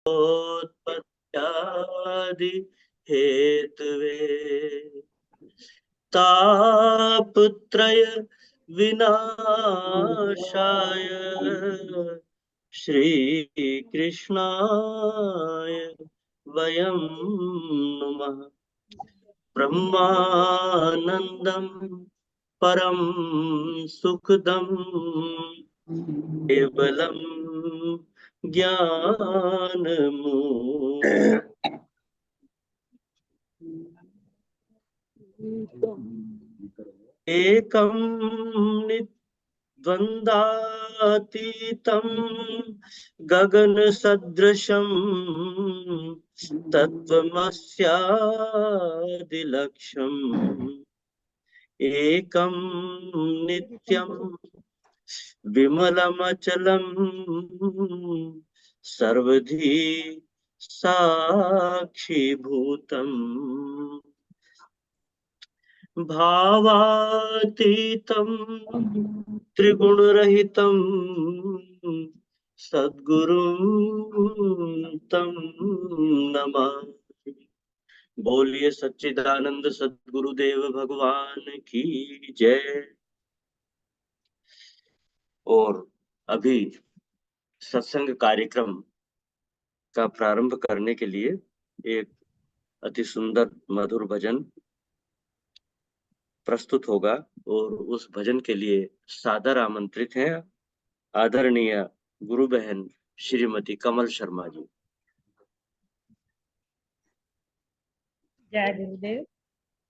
उत्पत्त्यादि Hathaway तापत्रय विनाशाय श्रीकृष्णाय वयं नुमः। ब्रह्मानन्दं परं सुखदं केवलं एकं द्वन्द्वातीतं गगनसदृशं तत्त्वमस्यादिलक्ष्यम् एकं नित्यं विमलमचलं सर्वधी साक्षीभूतम् भावातीतं त्रिगुणरहितं सद्गुरुं तं नमामि। बोलिए सच्चिदानंद सद्गुरुदेव भगवान की जय। और अभी सत्संग कार्यक्रम का प्रारंभ करने के लिए एक अति सुंदर मधुर भजन प्रस्तुत होगा और उस भजन के लिए सादर आमंत्रित हैं आदरणीय गुरु बहन श्रीमती कमल शर्मा जी। जय गुरुदेव।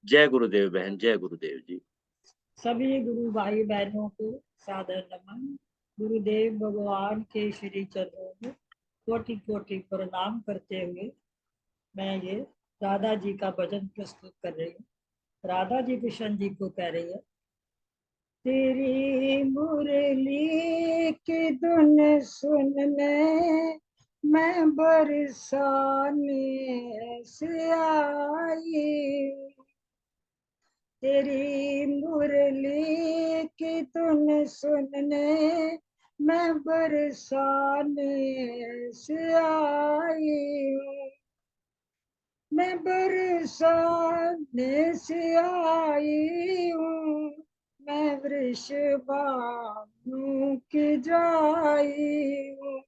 जय गुरुदेव बहन, जय गुरुदेव जी। सभी गुरु भाई बहनों को सादर नमन। गुरुदेव भगवान के श्री चरणों में कोटि कोटि प्रणाम करते हुए मैं ये राधा जी का भजन प्रस्तुत कर रही हूँ। राधा जी कृष्ण जी को कह रही है, तेरी मुरली की धुन सुनने मैं बरसाने से आई, तेरी मुरली की धुन सुनने मैं बरसाने से आई हूँ, मैं बरसाने से आई हूँ, मैं वृषभानु की जाई हूँ,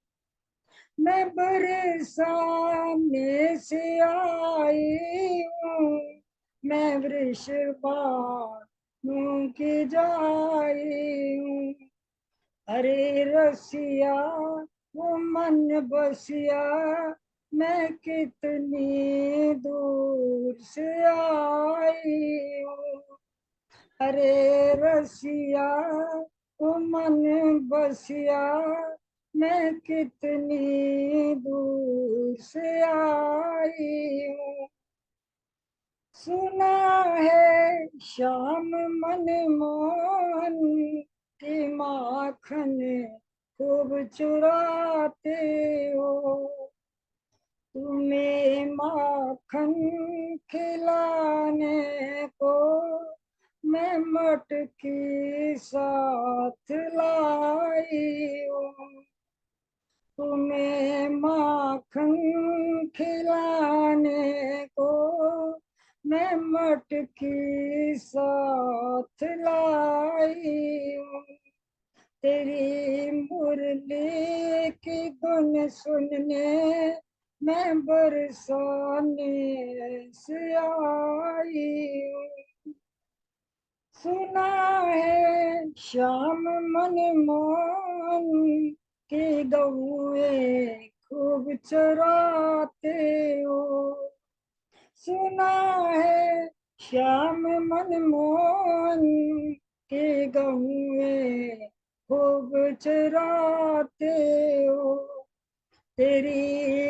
मैं बरसाने से आई हूँ, मैं वृषभानु की जाई हूँ। अरे रसिया वो मन बसिया मैं कितनी दूर से आई हूँ, अरे रसिया वो मन बसिया मैं कितनी दूर से आई हूँ। सुना है श्याम मन मोहन की माखन खूब चुराते हो, तुम्हें माखन खिलाने को मैं मटकी साथ लाई हूँ, तुम्हें माखन खिलाने को मैं मटकी साथ लाई हूँ, तेरी मुरली की धुन सुनने मैं बरसाने से आई हूँ। सुना है श्याम मन मोहन के गौए खूब चराते हो, सुना है श्याम मन मोहन के गौए खूब चराते हो, तेरी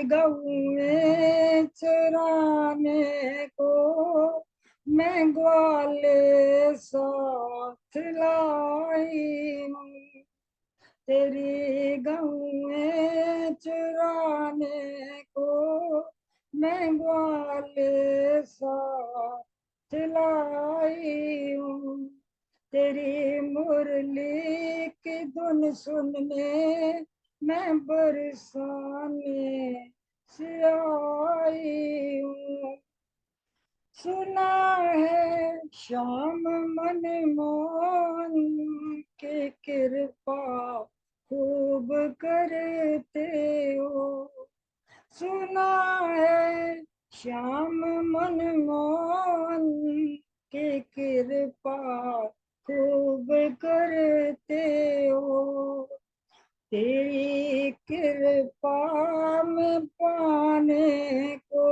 गौए चराने को मैं ग्वाले साथ लाई हूँ, तेरी गौए चराने को मैं ग्वाले साथ लाई हूँ, तेरी मुरली की धुन सुनने मैं बरसाने श्याम मन मोहन के कृपा खूब करते हो। सुना है श्याम मन मोहन के कृपा खूब करते हो। तेरी कृपा में पाने को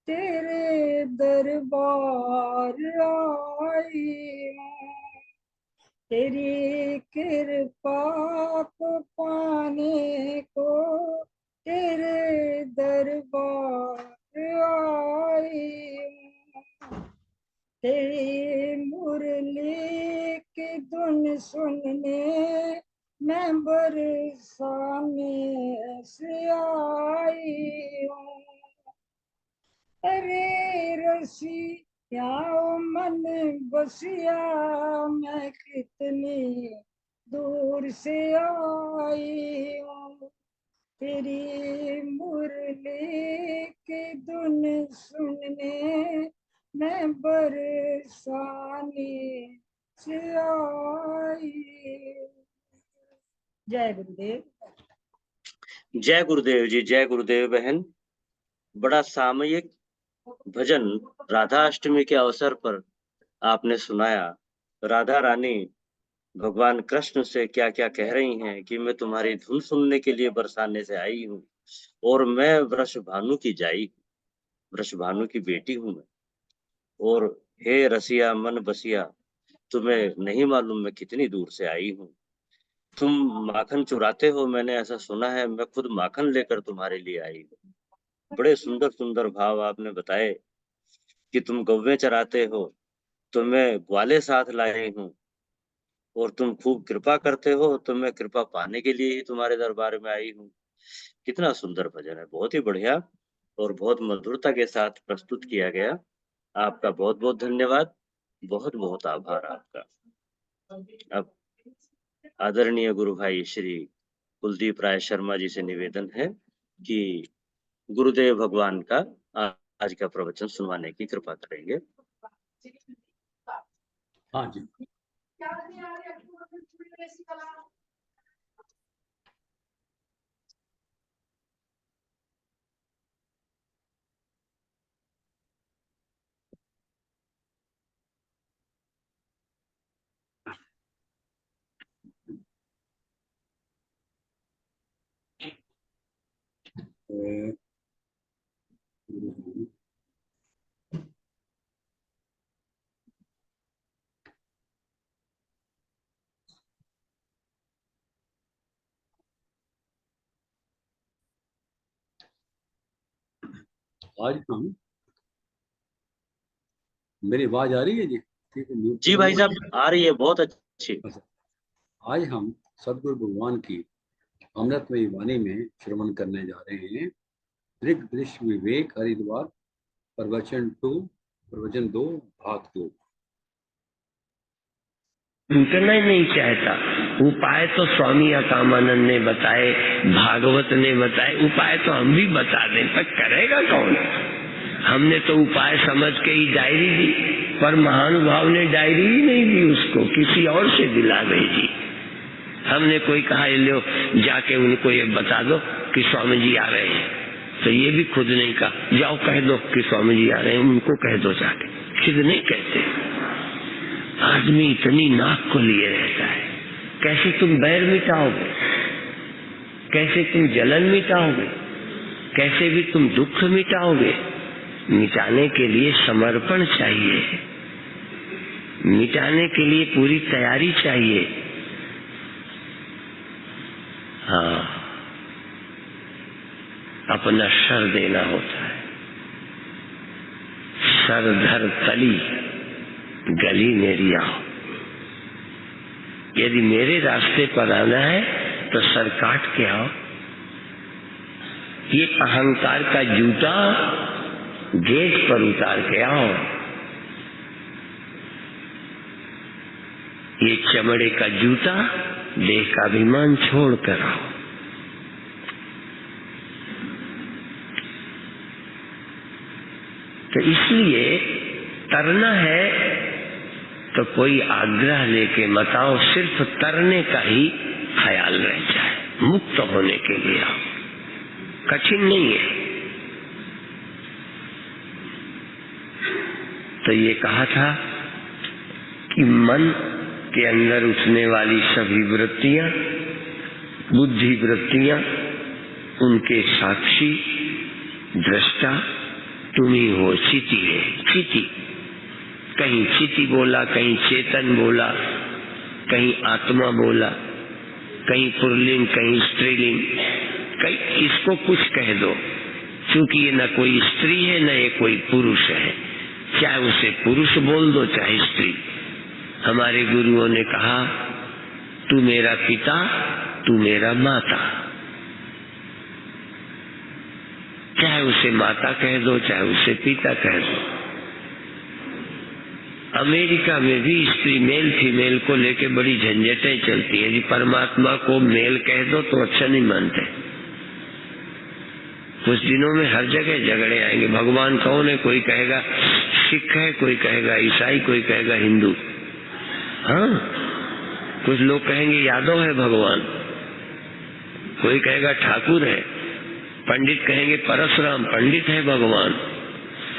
तेरे दरबार आई हूँ। तेरी कृपा को पाने को तेरे दरबार आई हूँ। तेरी मुरली की धुन सुनने मैं बरसाने से आई हूँ। अरे रसिया मन बसिया मैं कितनी दूर से आई हूँ। तेरी मुरली की धुन सुनने मैं बरसाने से आई। जय गुरुदेव। जय गुरुदेव जी, जय गुरुदेव बहन। बड़ा सामयिक भजन राधा अष्टमी के अवसर पर आपने सुनाया। राधा रानी भगवान कृष्ण से क्या क्या कह रही हैं कि मैं तुम्हारी धुन सुनने के लिए बरसाने से आई हूँ और मैं वृषभानु की जाई हूँ, वृषभानु की बेटी हूँ मैं। और हे रसिया मन बसिया, तुम्हें नहीं मालूम मैं कितनी दूर से आई हूँ। तुम माखन चुराते हो, मैंने ऐसा सुना है, मैं खुद माखन लेकर तुम्हारे लिए आई हूँ। बड़े सुंदर सुंदर भाव आपने बताए कि तुम गौवें चराते हो तो मैं ग्वाले साथ लाई हूँ, और तुम खूब कृपा करते हो तो मैं कृपा पाने के लिए ही तुम्हारे दरबार में आई हूँ। कितना सुंदर भजन है, बहुत ही बढ़िया और बहुत मधुरता के साथ प्रस्तुत किया गया। आपका बहुत बहुत धन्यवाद, बहुत बहुत आभार आपका। अब आदरणीय गुरु भाई श्री कुलदीप राय शर्मा जी से निवेदन है कि गुरुदेव भगवान का आज का प्रवचन सुनवाने की कृपा करेंगे। हाँ जी। आज हम, मेरी आवाज आ रही है जी? ठीक है जी भाई साहब, आ रही है, बहुत अच्छी। आज हम सदगुरु भगवान की अमृतमयी वाणी में श्रवण करने जा रहे हैं। दृग दृश्य विवेक हरिद्वार प्रवचन 2 भाग 2। टूटना ही नहीं चाहता। उपाय तो स्वामी अकामानंद ने बताए, भागवत ने बताए, उपाय तो हम भी बता दें, पर करेगा कौन? हमने तो उपाय समझ के ही डायरी दी, पर महानुभाव ने डायरी ही नहीं दी, उसको किसी और से दिला भेजी। हमने कोई कहा लो जाके उनको ये बता दो कि स्वामी जी आ रहे हैं, तो ये भी खुद नहीं कहा जाओ कह दो कि स्वामी जी आ रहे हैं, उनको कह दो जाके, खुद नहीं कहते। आदमी इतनी नाक को लिए रहता है। कैसे तुम बैर मिटाओगे, कैसे तुम जलन मिटाओगे, कैसे भी तुम दुख मिटाओगे? मिटाने के लिए समर्पण चाहिए, मिटाने के लिए पूरी तैयारी चाहिए। हाँ, अपना सर देना होता है। सर धर तली गली मेरी आओ। यदि मेरे रास्ते पर आना है तो सर काट के आओ। ये अहंकार का जूता गेट पर उतार के आओ। ये चमड़े का जूता देह का अभिमान छोड़ कर आओ। तो इसलिए तरना है तो कोई आग्रह लेके मत आओ, सिर्फ तरने का ही ख्याल रह जाए, मुक्त होने के लिए आओ, कठिन नहीं है। तो ये कहा था कि मन के अंदर उठने वाली सभी वृत्तियां, बुद्धि वृत्तियां, उनके साक्षी दृष्टा तुम ही हो। चिति है, चिति, कहीं चिति बोला, कहीं चेतन बोला, कहीं आत्मा बोला, कहीं पुल्लिंग, कहीं स्त्रीलिंग, कहीं इसको कुछ कह दो, क्योंकि ये न कोई स्त्री है न ये कोई पुरुष है, चाहे उसे पुरुष बोल दो चाहे स्त्री। हमारे गुरुओं ने कहा तू मेरा पिता, तू मेरा माता, चाहे उसे माता कह दो चाहे उसे पिता कह दो। अमेरिका में भी स्त्री मेल फीमेल को लेके बड़ी झंझटें चलती है। यदि परमात्मा को मेल कह दो तो अच्छा नहीं मानते। कुछ दिनों में हर जगह झगड़े आएंगे। भगवान कौन है? कोई कहेगा सिख है, कोई कहेगा ईसाई, कोई कहेगा हिंदू। हाँ, कुछ लोग कहेंगे यादव है भगवान, कोई कहेगा ठाकुर है, पंडित कहेंगे परशुराम पंडित है भगवान।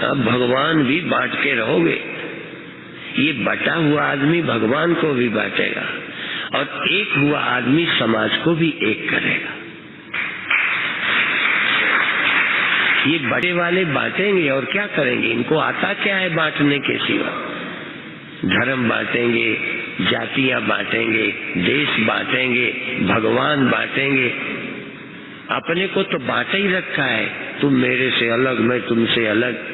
अब भगवान भी बांट के रहोगे। ये बटा हुआ आदमी भगवान को भी बांटेगा और एक हुआ आदमी समाज को भी एक करेगा। ये बड़े वाले बांटेंगे और क्या करेंगे? इनको आता क्या है बांटने के सिवा? धर्म बांटेंगे, जातियां बांटेंगे, देश बांटेंगे, भगवान बांटेंगे। अपने को तो बांट ही रखा है, तुम मेरे से अलग, मैं तुमसे अलग।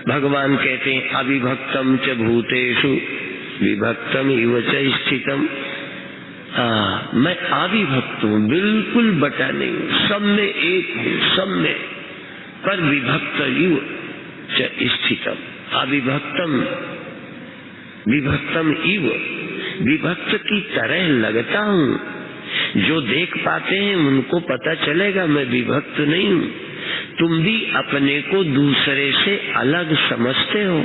भगवान कहते हैं अविभक्तम च भूतेषु विभक्तम इव च स्थितम। हाँ, मैं अविभक्त हूँ, बिल्कुल बटा नहीं हूँ, सब में एक हूँ, सब में, पर विभक्त इव च स्थितम। अविभक्तम विभक्तम इव, विभक्त की तरह लगता हूँ। जो देख पाते हैं उनको पता चलेगा मैं विभक्त नहीं हूँ। तुम भी अपने को दूसरे से अलग समझते हो।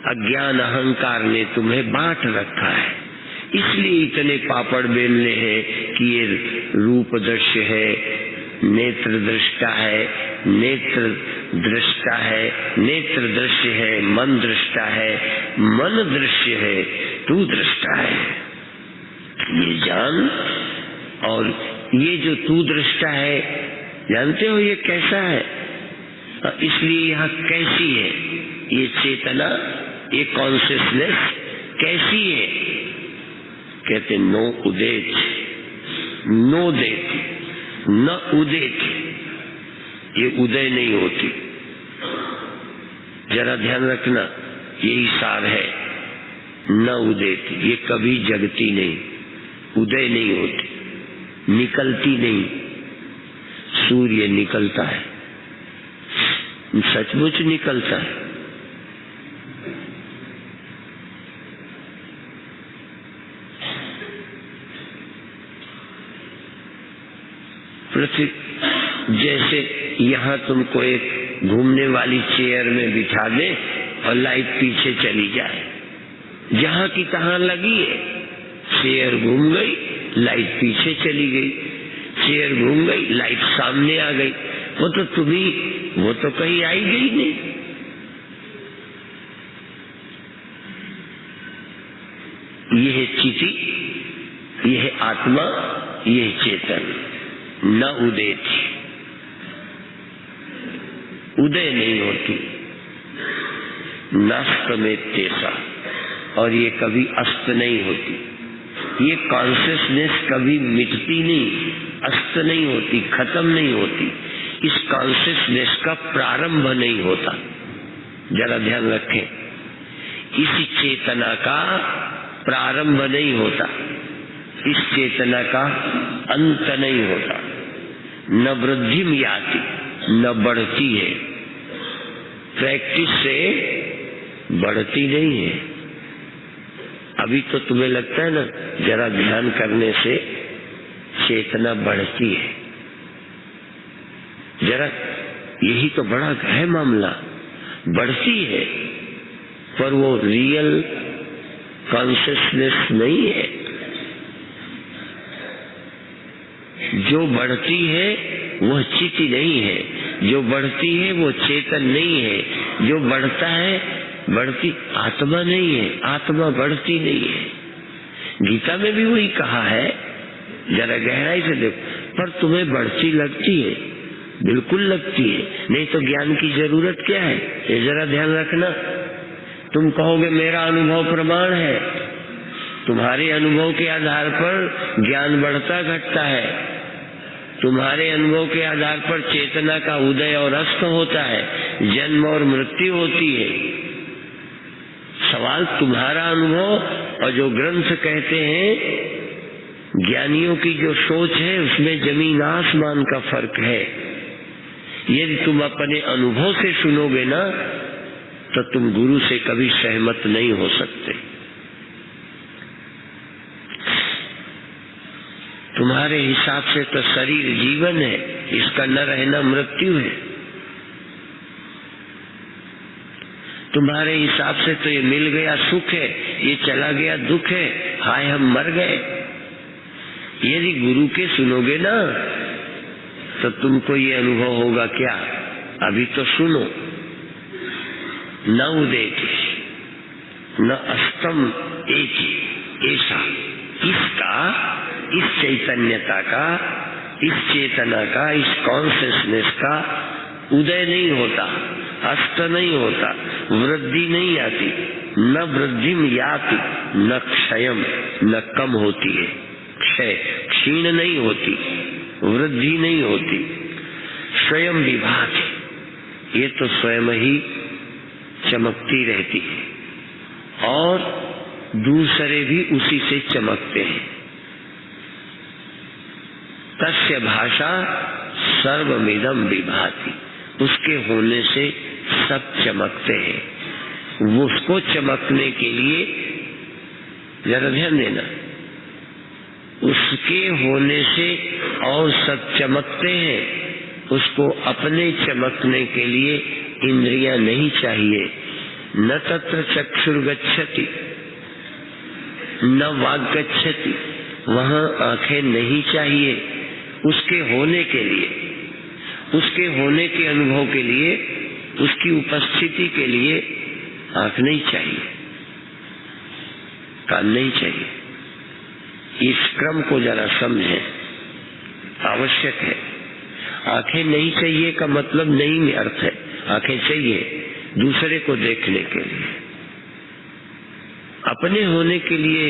अज्ञान अहंकार ने तुम्हें बांट रखा है, इसलिए इतने पापड़ बेलने हैं कि ये रूप दृश्य है, नेत्र दृष्टा है, नेत्र दृष्टा है, नेत्र दृश्य है, मन दृष्टा है, मन दृश्य है, तू दृष्टा है। ये जान। और ये जो तू दृष्टा है, जानते हो ये कैसा है? इसलिए यहाँ कैसी है ये चेतना, ये कॉन्शियसनेस कैसी है? कहते नो उदेत, नो देत, न उदेत, ये उदय नहीं होती। जरा ध्यान रखना, यही सार है। न उदेत, ये कभी जगती नहीं, उदय नहीं होती, निकलती नहीं। सूर्य निकलता है, सचमुच निकलता है। पृथ्वी जैसे यहाँ तुमको एक घूमने वाली चेयर में बिठा दे और लाइट पीछे चली जाए, जहाँ की तहाँ लगी है, चेयर घूम गई, लाइट पीछे चली गई, चेयर घूम गई, लाइट सामने आ गई, वो तो वो तो कहीं आई गई नहीं। ये है चिति, ये है आत्मा, ये है चेतन। न उदेति, उदय नहीं होती। नस्त में तेसा, और ये कभी अस्त नहीं होती। ये कॉन्शियसनेस कभी मिटती नहीं, अस्त नहीं होती, खत्म नहीं होती। इस कॉन्शियसनेस का प्रारंभ नहीं होता। जरा ध्यान रखें, इस चेतना का प्रारंभ नहीं होता, इस चेतना का अंत नहीं होता। न वृद्धिम याति, न बढ़ती है। प्रैक्टिस से बढ़ती नहीं है। अभी तो तुम्हें लगता है ना, जरा ध्यान करने से चेतना बढ़ती है। जरा, यही तो बड़ा है मामला। बढ़ती है, पर वो रियल कॉन्शियसनेस नहीं है। जो बढ़ती है वह चित्त नहीं है, जो बढ़ती है वो चेतन नहीं है, जो बढ़ता है बढ़ती आत्मा नहीं है, आत्मा बढ़ती नहीं है। गीता में भी वही कहा है, जरा गहराई से देखो। पर तुम्हें बढ़ती लगती है, बिल्कुल लगती है, नहीं तो ज्ञान की जरूरत क्या है, ये जरा ध्यान रखना। तुम कहोगे मेरा अनुभव प्रमाण है, तुम्हारे अनुभव के आधार पर ज्ञान बढ़ता घटता है, तुम्हारे अनुभव के आधार पर चेतना का उदय और अस्त होता है, जन्म और मृत्यु होती है। सवाल तुम्हारा अनुभव और जो ग्रंथ कहते हैं, ज्ञानियों की जो सोच है, उसमें जमीन आसमान का फर्क है। यदि तुम अपने अनुभव से सुनोगे ना, तो तुम गुरु से कभी सहमत नहीं हो सकते। तुम्हारे हिसाब से तो शरीर जीवन है, इसका न रहना मृत्यु है। तुम्हारे हिसाब से तो ये मिल गया सुख है, ये चला गया दुख है, हाय हम मर गए। यदि गुरु के सुनोगे ना, तो तुमको ये अनुभव होगा क्या, अभी तो सुनो। न उदेति न अस्तम एति, ऐसा इसका, इस चैतन्यता का, इस चेतना का, इस कॉन्शियसनेस का उदय नहीं होता, अस्त नहीं होता, वृद्धि नहीं आती, न वृद्धिम याति न क्षयम, न कम होती है, क्षय क्षीण नहीं होती, वृद्धि नहीं होती, स्वयं विभाति, ये तो स्वयं ही चमकती रहती है और दूसरे भी उसी से चमकते हैं। तस्य भाषा सर्वमिदं विभाति, उसके होने से सब चमकते हैं। वो उसको चमकने के लिए जरा ध्यान देना, उसके होने से और सब चमकते हैं। उसको अपने चमकने के लिए इंद्रियां नहीं चाहिए। न तत्र चक्षुर्गच्छति न वाग गच्छति, वहां आंखें नहीं चाहिए। उसके होने के लिए, उसके होने के अनुभव के लिए, उसकी उपस्थिति के लिए आंख नहीं चाहिए, कान नहीं चाहिए। इस क्रम को जरा समझें, आवश्यक है। आंखें नहीं चाहिए का मतलब नहीं अर्थ है, आंखें चाहिए दूसरे को देखने के लिए, अपने होने के लिए,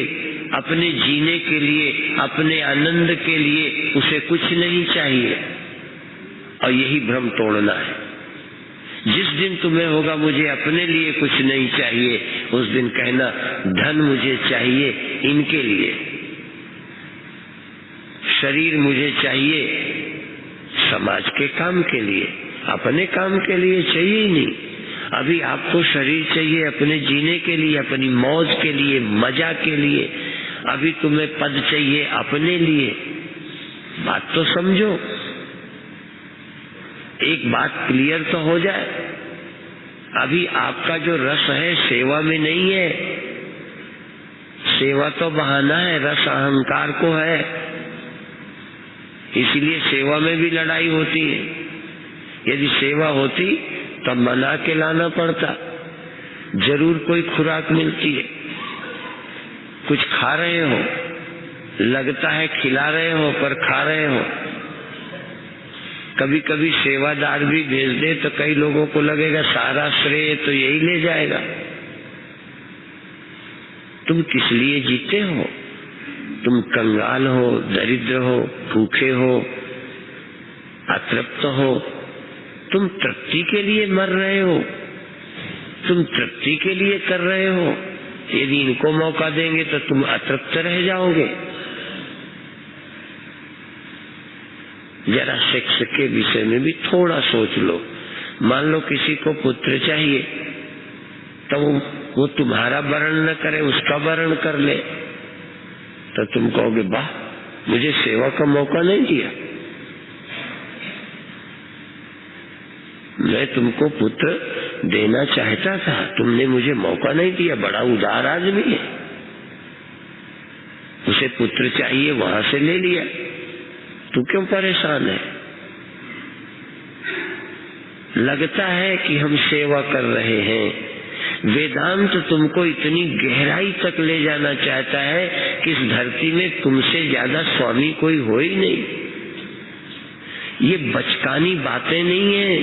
अपने जीने के लिए, अपने आनंद के लिए उसे कुछ नहीं चाहिए। और यही भ्रम तोड़ना है। जिस दिन तुम्हें होगा मुझे अपने लिए कुछ नहीं चाहिए, उस दिन कहना धन मुझे चाहिए इनके लिए, शरीर मुझे चाहिए समाज के काम के लिए, अपने काम के लिए चाहिए ही नहीं। अभी आपको शरीर चाहिए अपने जीने के लिए, अपनी मौज के लिए, मजा के लिए। अभी तुम्हें पद चाहिए अपने लिए। बात तो समझो, एक बात क्लियर तो हो जाए। अभी आपका जो रस है सेवा में नहीं है, सेवा तो बहाना है, रस अहंकार को है। इसीलिए सेवा में भी लड़ाई होती है। यदि सेवा होती तब मना के लाना पड़ता, जरूर कोई खुराक मिलती है। कुछ खा रहे हो, लगता है खिला रहे हो पर खा रहे हो। कभी कभी सेवादार भी भेज दे तो कई लोगों को लगेगा सारा श्रेय तो यही ले जाएगा। तुम किस लिए जीते हो? तुम कंगाल हो, दरिद्र हो, भूखे हो, अतृप्त हो, तुम तृप्ति के लिए मर रहे हो, तुम तृप्ति के लिए कर रहे हो। यदि इनको मौका देंगे तो तुम अतृप्त रह जाओगे। जरा सेक्स के विषय में भी थोड़ा सोच लो। मान लो किसी को पुत्र चाहिए, तो वो तुम्हारा वर्ण न करे, उसका वर्ण कर ले, तो तुम कहोगे वाह, मुझे सेवा का मौका नहीं दिया, मैं तुमको पुत्र देना चाहता था, तुमने मुझे मौका नहीं दिया। बड़ा उदार आदमी है, उसे पुत्र चाहिए वहां से ले लिया, तू क्यों परेशान है? लगता है कि हम सेवा कर रहे हैं। वेदांत तुमको इतनी गहराई तक ले जाना चाहता है कि इस धरती में तुमसे ज्यादा स्वामी कोई हो ही नहीं। ये बचकानी बातें नहीं है।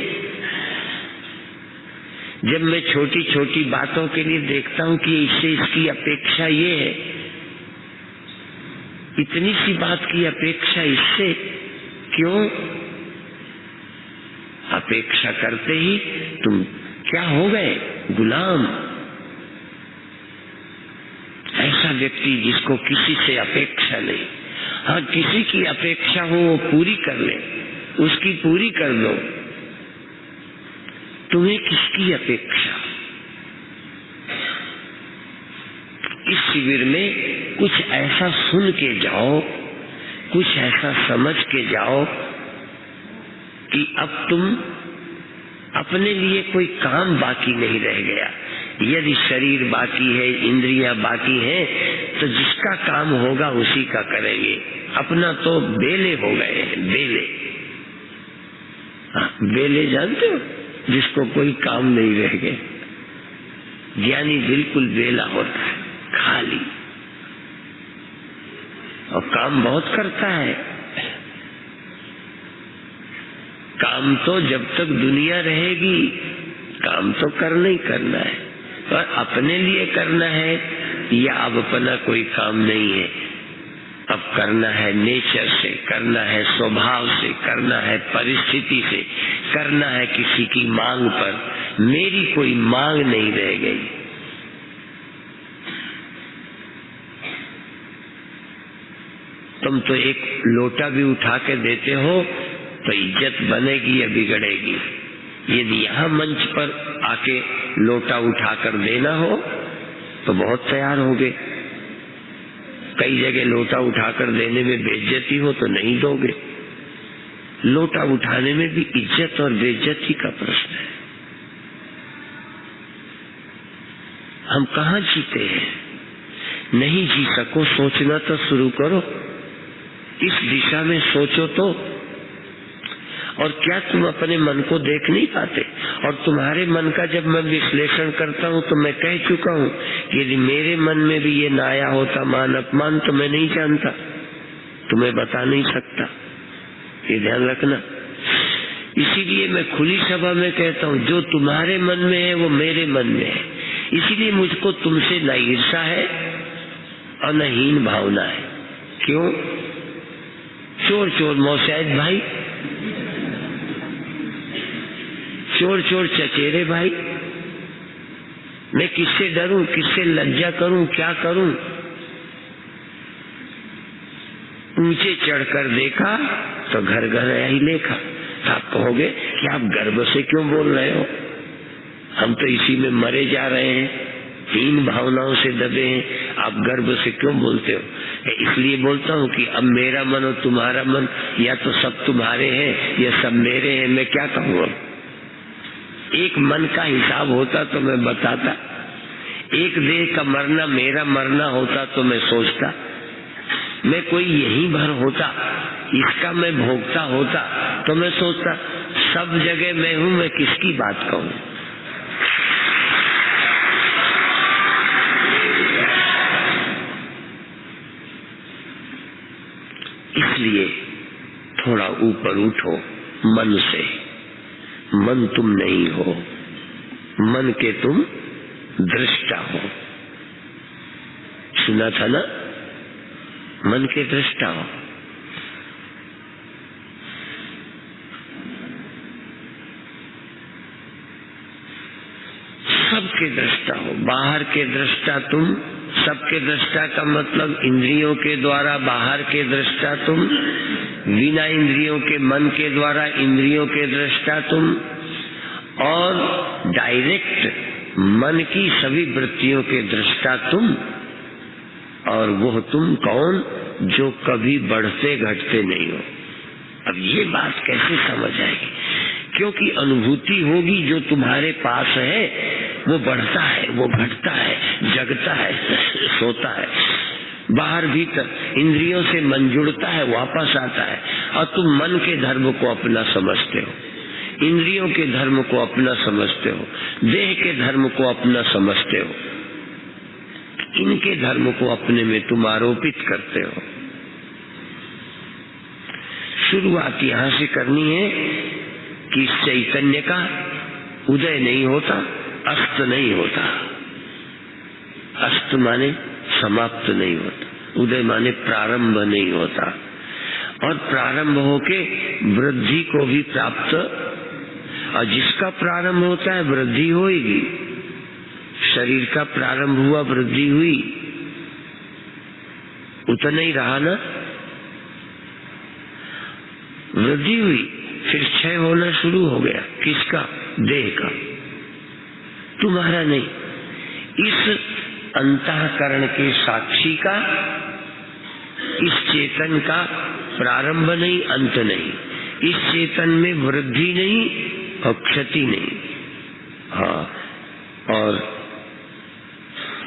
जब मैं छोटी छोटी बातों के लिए देखता हूं कि इससे इसकी अपेक्षा ये है, इतनी सी बात की अपेक्षा इससे क्यों? अपेक्षा करते ही तुम क्या हो गए? गुलाम। ऐसा व्यक्ति जिसको किसी से अपेक्षा नहीं, हाँ किसी की अपेक्षा हो वो पूरी कर ले, उसकी पूरी कर दो। तुम्हें किसकी अपेक्षा? इस शिविर में कुछ ऐसा सुन के जाओ, कुछ ऐसा समझ के जाओ कि अब तुम अपने लिए कोई काम बाकी नहीं रह गया। यदि शरीर बाकी है, इंद्रियां बाकी हैं, तो जिसका काम होगा उसी का करेंगे। अपना तो बेले हो गए हैं, बेले। बेले जानते हो, जिसको कोई काम नहीं रह गए। ज्ञानी बिल्कुल बेला होता है, खाली, और काम बहुत करता है। काम तो जब तक दुनिया रहेगी काम तो करना ही करना है, पर अपने लिए करना है या अब अपना कोई काम नहीं है। अब करना है नेचर से, करना है स्वभाव से, करना है परिस्थिति से, करना है किसी की मांग पर। मेरी कोई मांग नहीं रह गई। तुम तो एक लोटा भी उठा के देते हो तो इज्जत बनेगी या बिगड़ेगी? यदि यहाँ मंच पर आके लोटा उठाकर देना हो तो बहुत तैयार होगे। कई जगह लोटा उठाकर देने में बेइज्जती हो तो नहीं दोगे। लोटा उठाने में भी इज्जत और बेइज्जती का प्रश्न है। हम कहाँ जीते हैं? नहीं जी सको, सोचना तो शुरू करो, इस दिशा में सोचो तो। और क्या तुम अपने मन को देख नहीं पाते? और तुम्हारे मन का जब मैं विश्लेषण करता हूँ तो मैं कह चुका हूँ कि यदि मेरे मन में भी ये न आया होता मान अपमान, तो मैं नहीं जानता, तुम्हें बता नहीं सकता। ये ध्यान रखना। इसीलिए मैं खुली सभा में कहता हूँ, जो तुम्हारे मन में है वो मेरे मन में है। इसीलिए मुझको तुमसे न ईर्षा है और न हीन भावना है। क्यों? चोर चोर मौसायद भाई, चोर चोर चचेरे भाई, मैं किससे डरूं, किससे लज्जा करूं, क्या करूं? ऊंचे चढ़कर देखा तो घर घर ही लेखा। आप कहोगे कि आप गर्व से क्यों बोल रहे हो? हम तो इसी में मरे जा रहे हैं, हीन भावनाओं से दबे हैं, आप गर्व से क्यों बोलते हो? इसलिए बोलता हूँ कि अब मेरा मन और तुम्हारा मन या तो सब तुम्हारे हैं या सब मेरे हैं। मैं क्या कहूँ? अब एक मन का हिसाब होता तो मैं बताता, एक देह का मरना मेरा मरना होता तो मैं सोचता, मैं कोई यहीं भर होता, इसका मैं भोगता होता तो मैं सोचता, सब जगह मैं हूं, मैं किसकी बात कहूं? इसलिए थोड़ा ऊपर उठो मन से। मन तुम नहीं हो, मन के तुम दृष्टा हो। सुना था ना, मन के दृष्टा हो। सबके दृष्टा हो, बाहर के दृष्टा तुम। सबके दृष्टा का मतलब इंद्रियों के द्वारा बाहर के दृष्टा तुम, बिना इंद्रियों के मन के द्वारा इंद्रियों के दृष्टा तुम, और डायरेक्ट मन की सभी वृत्तियों के दृष्टा तुम। और वो तुम कौन? जो कभी बढ़ते घटते नहीं हो। अब ये बात कैसे समझ आएगी क्योंकि अनुभूति होगी, जो तुम्हारे पास है वो बढ़ता है, वो घटता है, जगता है, सोता है, बाहर भीतर इंद्रियों से मन जुड़ता है, वापस आता है, और तुम मन के धर्म को अपना समझते हो, इंद्रियों के धर्म को अपना समझते हो, देह के धर्म को अपना समझते हो, इनके धर्म को अपने में तुम आरोपित करते हो। शुरुआत यहाँ से करनी है कि चैतन्य का उदय नहीं होता, अस्त नहीं होता। अस्त माने समाप्त नहीं होता, उदय माने प्रारंभ नहीं होता, और प्रारंभ होके वृद्धि को भी प्राप्त, और जिसका प्रारंभ होता है वृद्धि होगी। शरीर का प्रारंभ हुआ, वृद्धि हुई, उतना ही रहा ना, वृद्धि हुई, फिर क्षय होना शुरू हो गया। किसका? देह का, तुम्हारा नहीं। इस अंतःकरण के साक्षी का, इस चेतन का प्रारंभ नहीं, अंत नहीं। इस चेतन में वृद्धि नहीं और क्षति नहीं। हाँ, और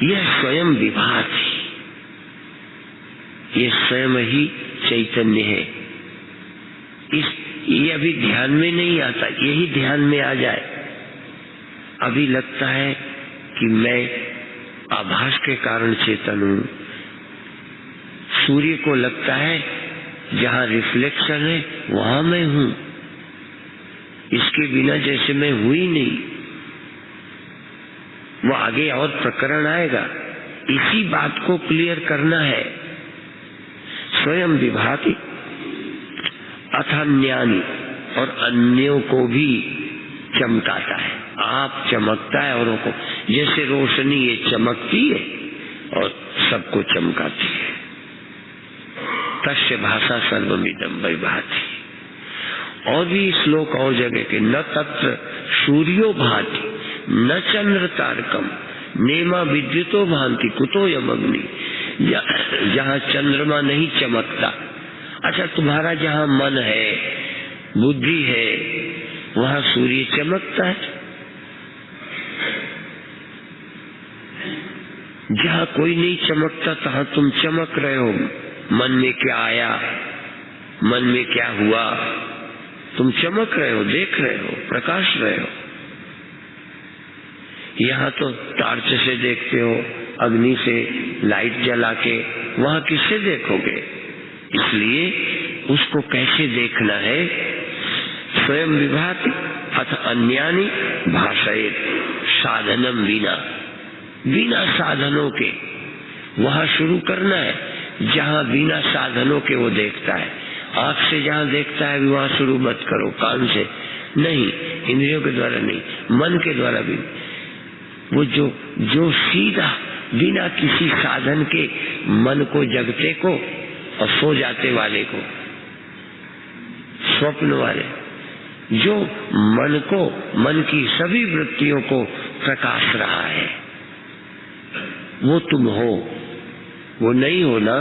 यह स्वयं विभाति, ये स्वयं ही चैतन्य है। ये अभी ध्यान में नहीं आता, यही ध्यान में आ जाए। अभी लगता है कि मैं आभास के कारण चेतन हूँ। सूर्य को लगता है जहाँ रिफ्लेक्शन है वहां मैं हूँ, इसके बिना जैसे मैं हूँ ही नहीं। वो आगे और प्रकरण आएगा, इसी बात को क्लियर करना है। स्वयं विभाति अथान्यानि, और अन्यों को भी चमकाता है। आप चमकता है औरों को, जैसे रोशनी ये चमकती है और सबको चमकाती है। तस्य भाषा सर्वमिदं विभाति। और भी श्लोक और जगह के, न तत्र सूर्यो भाति न चंद्र तारकम नेमा विद्युतो भांति कुतो यमग्नि। जहाँ चंद्रमा नहीं चमकता, अच्छा तुम्हारा जहाँ मन है, बुद्धि है, वहाँ सूर्य चमकता है। जहाँ कोई नहीं चमकता तहाँ तुम चमक रहे हो। मन में क्या आया, मन में क्या हुआ, तुम चमक रहे हो, देख रहे हो, प्रकाश रहे हो। यहाँ तो टार्च से देखते हो, अग्नि से लाइट जला के, वहाँ किससे देखोगे? इसलिए उसको कैसे देखना है? स्वयं विभाति अथ अन्यानि भाषयेत् साधनम विना, बिना साधनों के वहाँ शुरू करना है। जहाँ बिना साधनों के वो देखता है, आँख से जहाँ देखता है वहाँ शुरू मत करो, कान से नहीं, इंद्रियों के द्वारा नहीं, मन के द्वारा भी। वो जो सीधा बिना किसी साधन के मन को जगते को और सो जाते वाले को, स्वप्न वाले, जो मन को, मन की सभी वृत्तियों को प्रकाश रहा है, वो तुम हो, वो नहीं हो ना।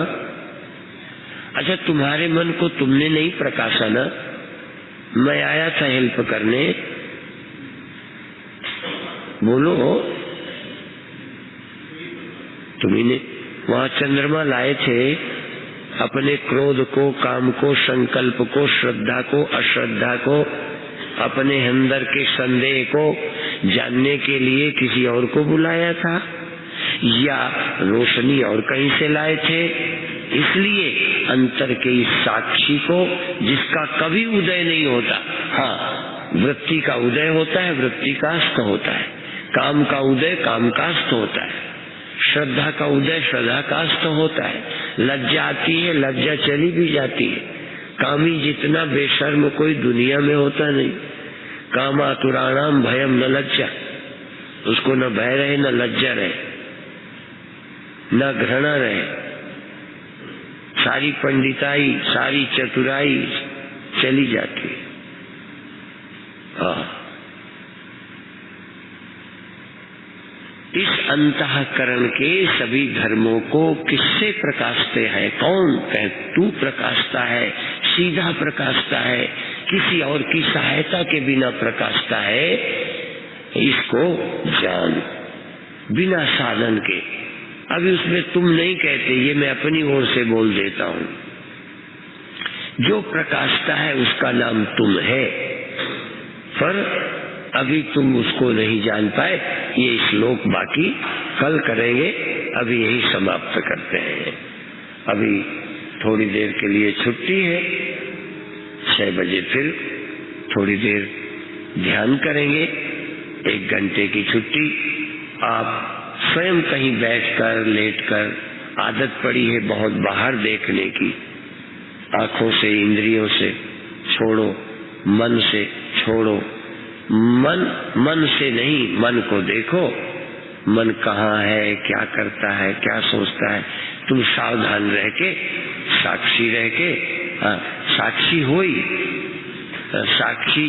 अच्छा, तुम्हारे मन को तुमने नहीं प्रकाशा ना, मैं आया था हेल्प करने, बोलो तुम्हें। वहां चंद्रमा लाए थे अपने क्रोध को, काम को, संकल्प को, श्रद्धा को, अश्रद्धा को, अपने अंदर के संदेह को जानने के लिए किसी और को बुलाया था, या रोशनी और कहीं से लाए थे? इसलिए अंतर के इस साक्षी को, जिसका कभी उदय नहीं होता, हाँ वृत्ति का उदय होता है, वृत्ति का अस्त होता है, काम का उदय काम का अस्त होता है, श्रद्धा का उदय श्रद्धा का अस्त होता है, लज्जा आती है, लज्जा चली भी जाती है। कामी जितना बेशर्म कोई दुनिया में होता नहीं। कामातुराणाम भयम न लज्जा, उसको न भय रहे न लज्जा रहे न घृणा रहे। सारी पंडिताई, सारी चतुराई चली जाती है। इस अंतःकरण के सभी धर्मों को किससे प्रकाशते हैं? कौन? तू प्रकाशता है, सीधा प्रकाशता है, किसी और की सहायता के बिना प्रकाशता है, इसको जान, बिना साधन के। अभी उसमें तुम नहीं कहते, ये मैं अपनी ओर से बोल देता हूं। जो प्रकाशता है उसका नाम तुम है, पर अभी तुम उसको नहीं जान पाए। ये श्लोक बाकी कल करेंगे, अभी यही समाप्त करते हैं। अभी थोड़ी देर के लिए छुट्टी है, 6 बजे फिर थोड़ी देर ध्यान करेंगे, 1 घंटे की छुट्टी। आप स्वयं कहीं बैठकर लेटकर, आदत पड़ी है बहुत बाहर देखने की, आंखों से इंद्रियों से छोड़ो, मन से छोड़ो। मन से नहीं, मन को देखो, मन कहाँ है, क्या करता है, क्या सोचता है। तुम सावधान रह के, साक्षी रह के, साक्षी होई, साक्षी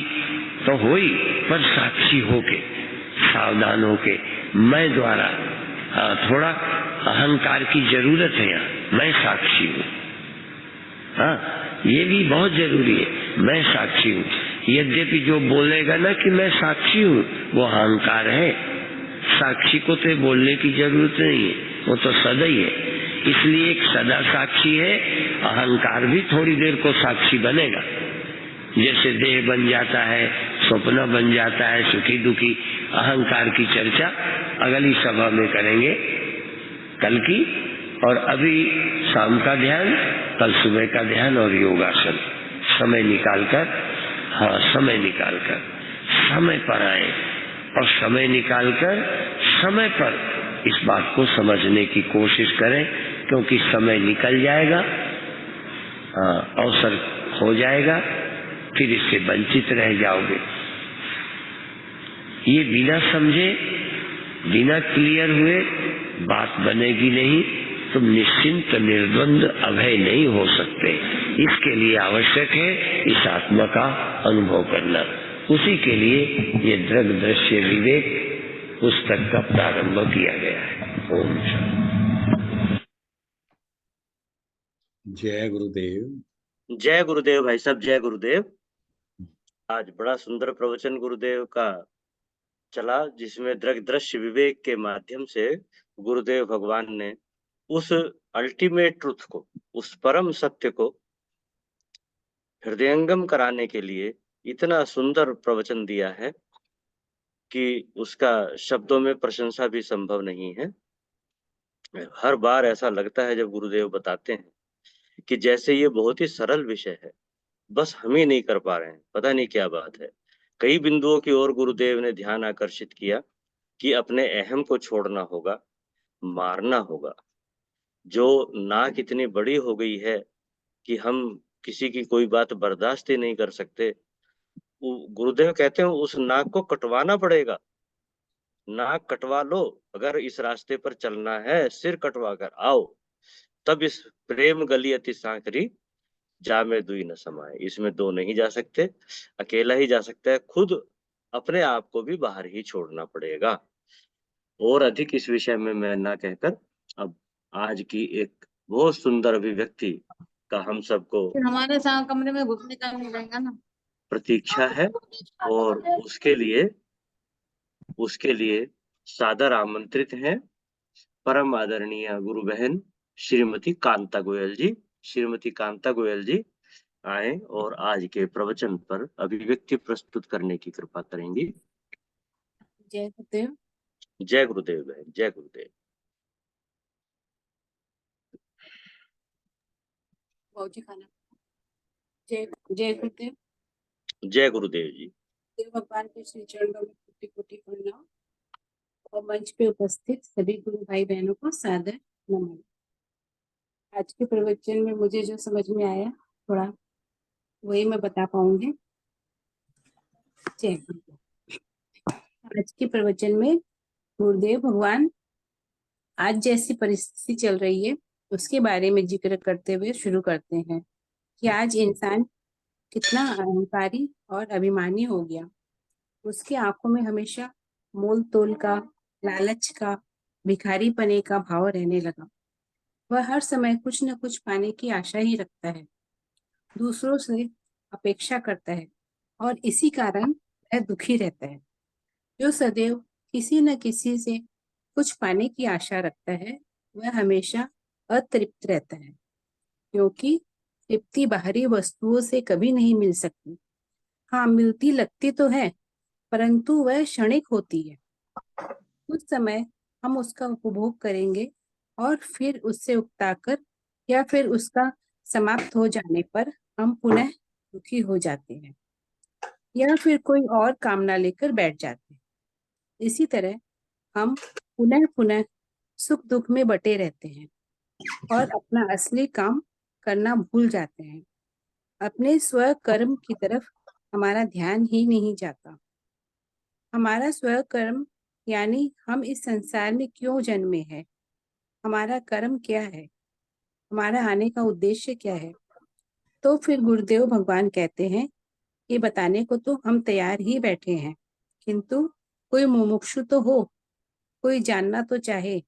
तो होई, पर साक्षी होके, सावधान होके, मैं द्वारा। थोड़ा अहंकार की जरूरत है यहाँ, मैं साक्षी हूँ। ये भी बहुत जरूरी है, मैं साक्षी हूँ। यद्यपि जो बोलेगा ना कि मैं साक्षी हूँ, वो अहंकार है। साक्षी को तो बोलने की जरूरत नहीं है, वो तो सदा ही है। इसलिए एक सदा साक्षी है, अहंकार भी थोड़ी देर को साक्षी बनेगा। जैसे देह बन जाता है, स्वप्न बन जाता है, सुखी दुखी। अहंकार की चर्चा अगली सभा में करेंगे, कल की। और अभी शाम का ध्यान, कल सुबह का ध्यान और योगासन। समय निकालकर, समय निकालकर समय पर आए, और समय निकालकर समय पर इस बात को समझने की कोशिश करें, क्योंकि समय निकल जाएगा, अवसर हो जाएगा, फिर इससे वंचित रह जाओगे। ये बिना समझे, बिना क्लियर हुए बात बनेगी नहीं। तुम निश्चिंत, निर्द्वंद, अभय नहीं हो सकते। इसके लिए आवश्यक है इस आत्मा का अनुभव करना। उसी के लिए ये दृग दृश्य विवेक पुस्तक का प्रारंभ किया गया है। ओम शांति। जय गुरुदेव। जय गुरुदेव भाई साहब, जय गुरुदेव। आज बड़ा सुंदर प्रवचन गुरुदेव का चला, जिसमें दृग दृश्य विवेक के माध्यम से गुरुदेव भगवान ने उस अल्टीमेट ट्रुथ को, उस परम सत्य को हृदयंगम कराने के लिए इतना सुंदर प्रवचन दिया है कि उसका शब्दों में प्रशंसा भी संभव नहीं है। हर बार ऐसा लगता है जब गुरुदेव बताते हैं कि जैसे ये बहुत ही सरल विषय है, बस हम ही नहीं कर पा रहे हैं, पता नहीं क्या बात है। कई बिंदुओं की ओर गुरुदेव ने ध्यान आकर्षित किया कि अपने अहम को छोड़ना होगा, मारना होगा। जो नाक इतनी बड़ी हो गई है कि हम किसी की कोई बात बर्दाश्त ही नहीं कर सकते, गुरुदेव कहते हैं उस नाक को कटवाना पड़ेगा। नाक कटवा लो, अगर इस रास्ते पर चलना है, सिर कटवा कर आओ, तब इस प्रेम गली अति सांकरी जा में दुई न समाए। इसमें दो नहीं जा सकते, अकेला ही जा सकता है। खुद अपने आप को भी बाहर ही छोड़ना पड़ेगा। और अधिक इस विषय में मैं ना कहकर, अब आज की एक बहुत सुंदर अभिव्यक्ति का हम सबको फिर हमारे साथ कमरे में घुसने का नहीं रहेगा ना। प्रतीक्षा है, और उसके लिए सादर आमंत्रित हैं परम आदरणीय गुरु बहन श्रीमती कांता गोयल जी। श्रीमती कांता गोयल जी आए और आज के प्रवचन पर अभिव्यक्ति प्रस्तुत करने की कृपा करेंगी। जय गुरुदेव। जय गुरुदेव बहन, जय गुरुदेव। बाबूजी खाना। जय जय गुरुदेव। जय गुरुदेव जी। देव भगवान के श्री चरणों में कोटि कोटि प्रणाम, और मंच पे उपस्थित सभी गुरु भाई बहनों को सादर नमन। आज के प्रवचन में मुझे जो समझ में आया, थोड़ा वही मैं बता पाऊंगी। जय गुरुदेव। आज के प्रवचन में गुरुदेव भगवान आज जैसी परिस्थिति चल रही है उसके बारे में जिक्र करते हुए शुरू करते हैं कि आज इंसान कितना अहंकारी और अभिमानी हो गया। उसकी आंखों में हमेशा मोल तोल का, लालच का, भिखारी पने का भाव रहने लगा। वह हर समय कुछ न कुछ पाने की आशा ही रखता है। दूसरों से अपेक्षा करता है और इसी कारण वह दुखी रहता है। जो सदैव किसी न किसी से कुछ पाने की आशा रखता है वह हमेशा अतृप्त रहता है, क्योंकि तृप्ति बाहरी वस्तुओं से कभी नहीं मिल सकती। हाँ, मिलती लगती तो है, परंतु वह क्षणिक होती है। कुछ समय हम उसका उपभोग करेंगे और फिर उससे उकताकर या फिर उसका समाप्त हो जाने पर हम पुनः दुखी हो जाते हैं या फिर कोई और कामना लेकर बैठ जाते हैं। इसी तरह हम पुनः पुनः सुख दुख में बटे रहते हैं और अपना असली काम करना भूल जाते हैं। अपने स्व कर्म की तरफ हमारा ध्यान ही नहीं जाता। हमारा स्व कर्म यानी हम इस संसार में क्यों जन्मे हैं, हमारा कर्म क्या है, हमारा आने का उद्देश्य क्या है। तो फिर गुरुदेव भगवान कहते हैं, ये बताने को तो हम तैयार ही बैठे हैं, किंतु कोई मुमुक्षु तो हो, कोई जानना तो चाहे।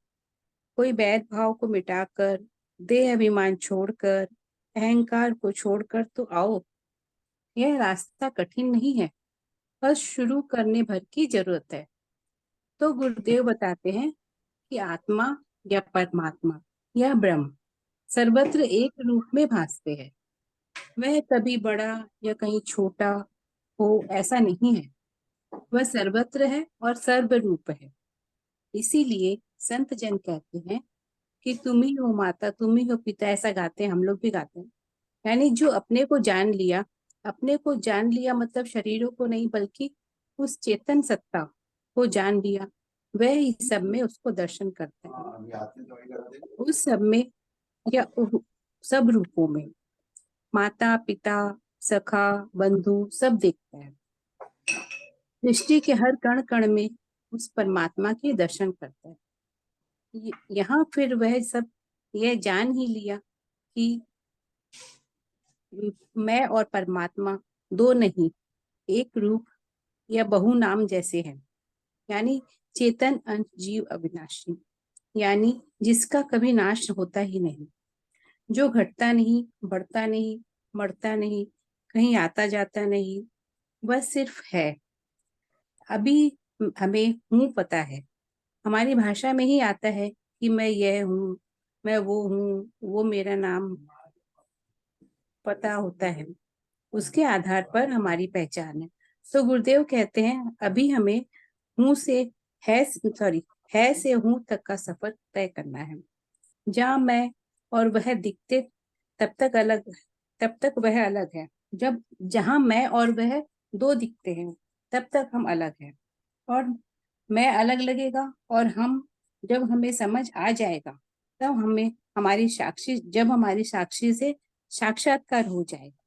कोई वैर भाव को मिटाकर, देह अभिमान छोड़कर, अहंकार को छोड़कर तो आओ। यह रास्ता कठिन नहीं है, बस शुरू करने भर की जरूरत है। तो गुरुदेव बताते हैं कि आत्मा या परमात्मा या ब्रह्म सर्वत्र एक रूप में भासते हैं। वह कभी बड़ा या कहीं छोटा हो ऐसा नहीं है, वह सर्वत्र है और सर्वरूप है। इसीलिए संत जन कहते हैं कि तुम ही हो माता, तुम ही हो पिता, ऐसा गाते हैं, हम लोग भी गाते हैं। यानी जो अपने को जान लिया, अपने को जान लिया मतलब शरीरों को नहीं बल्कि उस चेतन सत्ता को जान लिया, वह ही सब में उसको दर्शन करता है। उस सब में या सब रूपों में माता पिता सखा बंधु सब देखता है। सृष्टि के हर कण कण में उस परमात्मा के दर्शन करता है। यहाँ फिर वह सब यह जान ही लिया कि मैं और परमात्मा दो नहीं, एक रूप या बहु नाम जैसे हैं। यानी चेतन अंश जीव अविनाशी, यानी जिसका कभी नाश होता ही नहीं, जो घटता नहीं, बढ़ता नहीं, मरता नहीं, कहीं आता जाता नहीं, वह सिर्फ है। अभी हमें हूँ पता है, हमारी भाषा में ही आता है कि मैं यह हूँ, मैं वो हूँ, वो मेरा नाम पता होता है, उसके आधार पर हमारी पहचान है। तो गुरुदेव कहते हैं अभी हमें हूँ से है से हूँ तक का सफर तय करना है। जहाँ मैं और वह दिखते तब तक वह अलग है। जब जहाँ मैं और वह दो दिखते हैं तब तक हम अलग हैं, और मैं अलग लगेगा और जब हमें समझ आ जाएगा तब हमारी साक्षी से साक्षात्कार हो जाएगा,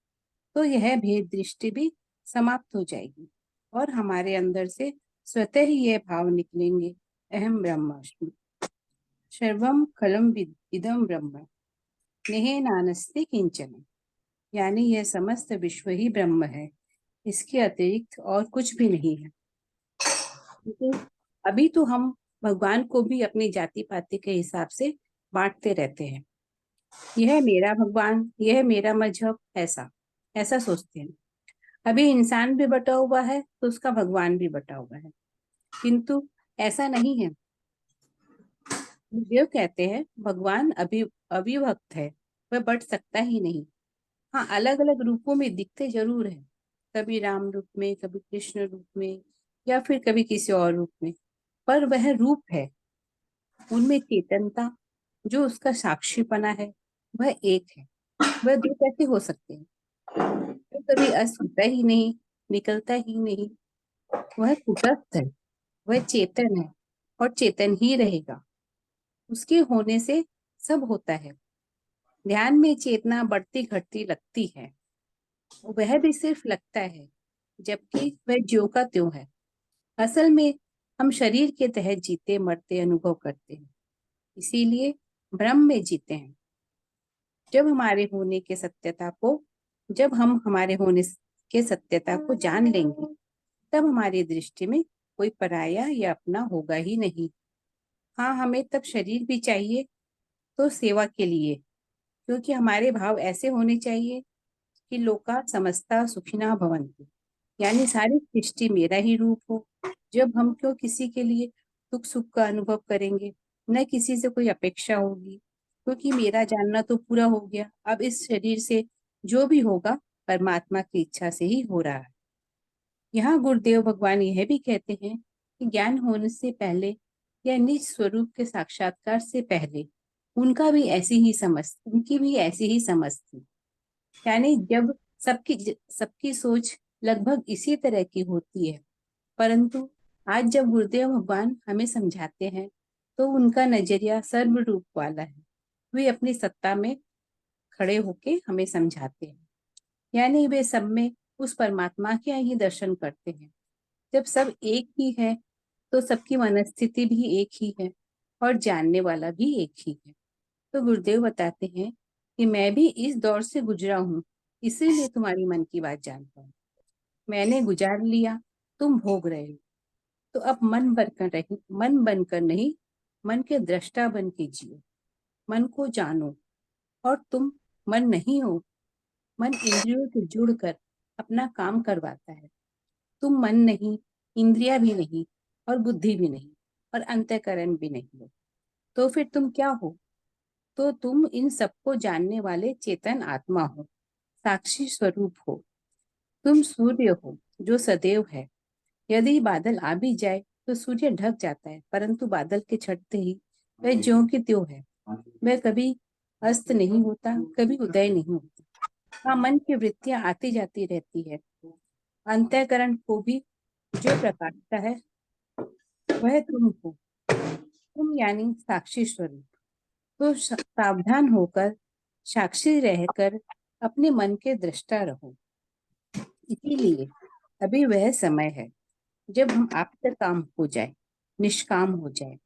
तो यह भेद दृष्टि भी समाप्त हो जाएगी और हमारे अंदर से स्वतः ही यह भाव निकलेंगे, अहम ब्रह्मास्मि, सर्वम खलम इदम ब्रह्म, नेहे नानस्ति किंचन। यानी यह समस्त विश्व ही ब्रह्म है, इसके अतिरिक्त और कुछ भी नहीं है। लेकिन अभी तो हम भगवान को भी अपनी जाति पाति के हिसाब से बांटते रहते हैं। यह मेरा भगवान, यह मेरा मजहब, ऐसा सोचते हैं। अभी इंसान भी बटा हुआ है तो उसका भगवान भी बटा हुआ है, किंतु ऐसा नहीं है। देव कहते हैं भगवान अविभक्त है, वह बट सकता ही नहीं। हाँ, अलग अलग रूपों में दिखते जरूर है, कभी राम रूप में, कभी कृष्ण रूप में, या फिर कभी किसी और रूप में, पर वह रूप है। उनमें चेतनता जो उसका साक्षीपना है वह एक है। वह दो कैसे हो सकते हैं? तो कभी अस्त होता ही नहीं, निकलता ही नहीं, वह कुटस्थ है, वह चेतन है और चेतन ही रहेगा। उसके होने से सब होता है। ध्यान में चेतना बढ़ती घटती लगती है, वह भी सिर्फ लगता है, जबकि वह ज्यों का त्यों है। असल में हम शरीर के तहत जीते मरते अनुभव करते हैं, इसीलिए भ्रम में जीते हैं। जब हम हमारे होने के सत्यता को जान लेंगे, तब हमारी दृष्टि में कोई पराया या अपना होगा ही नहीं। हाँ, हमें तब शरीर भी चाहिए, तो सेवा के लिए, क्योंकि हमारे भाव ऐसे होने चाहिए कि लोका समस्ता सुखिना भवन्तु, यानी सारी सृष्टि मेरा ही रूप हो। जब हम क्यों किसी के लिए दुख सुख का अनुभव करेंगे, न किसी से कोई अपेक्षा होगी, क्योंकि मेरा जानना तो पूरा हो गया। अब इस शरीर से जो भी होगा परमात्मा की इच्छा से ही हो रहा है। यहाँ गुरुदेव भगवान यह भी कहते हैं कि ज्ञान होने से पहले या निज स्वरूप के साक्षात्कार से पहले उनकी भी ऐसी ही समझ थी। यानी जब सबकी सोच लगभग इसी तरह की होती है, परंतु आज जब गुरुदेव भगवान हमें समझाते हैं तो उनका नजरिया सर्वरूप वाला है। वे अपनी सत्ता में खड़े होके हमें समझाते हैं, यानी वे सब में उस परमात्मा के ही दर्शन करते हैं। जब सब एक ही है तो सबकी मनस्थिति भी एक ही है और जानने वाला भी एक ही है। तो गुरुदेव बताते हैं कि मैं भी इस दौर से गुजरा हूँ, इसीलिए तुम्हारी मन की बात जानता हूँ। मैंने गुजार लिया, तुम भोग रहे हो। तो अब मन बनकर नहीं, मन के दृष्टा बन के जियो, मन को जानो। और तुम मन नहीं हो, मन इंद्रियों से जुड़कर अपना काम करवाता है। तुम मन नहीं, इंद्रिया भी नहीं और बुद्धि भी नहीं और अंतःकरण भी नहीं हो, तो फिर तुम क्या हो? तो तुम इन सबको जानने वाले चेतन आत्मा हो, साक्षी स्वरूप हो। तुम सूर्य हो जो सदैव है। यदि बादल आ भी जाए तो सूर्य ढक जाता है, परंतु बादल के छटते ही वह ज्यों की त्यों है। वह कभी अस्त नहीं होता, कभी उदय नहीं होता। हाँ, मन की वृत्तियां आती जाती रहती है। अंतःकरण को भी जो प्रकाशता है वह तुम हो। तुम यानी साक्षी स्वरूप। तो सावधान होकर साक्षी रहकर अपने मन के दृष्टा रहो। इसीलिए अभी वह समय है जब हम आपसे काम हो जाए, निष्काम हो जाए,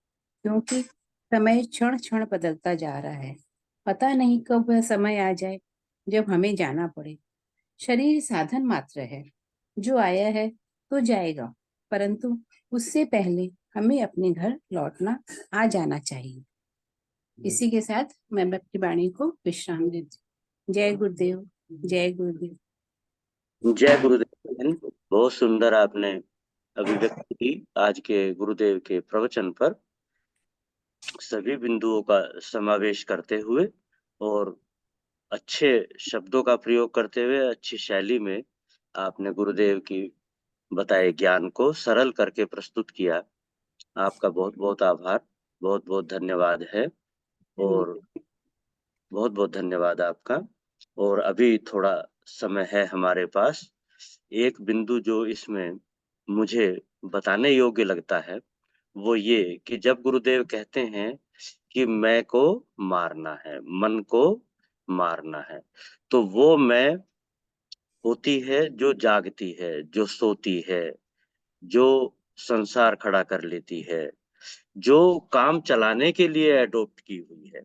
क्योंकि समय क्षण क्षण बदलता जा रहा है। पता नहीं कब वह समय आ जाए जब हमें जाना पड़े। शरीर साधन मात्र है, जो आया है तो जाएगा, परंतु उससे पहले हमें अपने घर लौटना आ जाना चाहिए। इसी के साथ मैं अपनी वाणी को विश्राम देती हूँ। जय गुरुदेव, जय गुरुदेव। जय गुरुदेव बहन, बहुत सुंदर आपने अभिव्यक्ति की आज के गुरुदेव के प्रवचन पर, सभी बिंदुओं का समावेश करते हुए और अच्छे शब्दों का प्रयोग करते हुए अच्छी शैली में आपने गुरुदेव की बताए ज्ञान को सरल करके प्रस्तुत किया। आपका बहुत बहुत आभार, बहुत बहुत धन्यवाद है और बहुत बहुत धन्यवाद आपका। और अभी थोड़ा समय है हमारे पास। एक बिंदु जो इसमें मुझे बताने योग्य लगता है वो ये कि जब गुरुदेव कहते हैं कि मैं को मारना है, मन को मारना है, तो वो मैं होती है जो जागती है, जो सोती है, जो संसार खड़ा कर लेती है, जो काम चलाने के लिए एडॉप्ट की हुई है।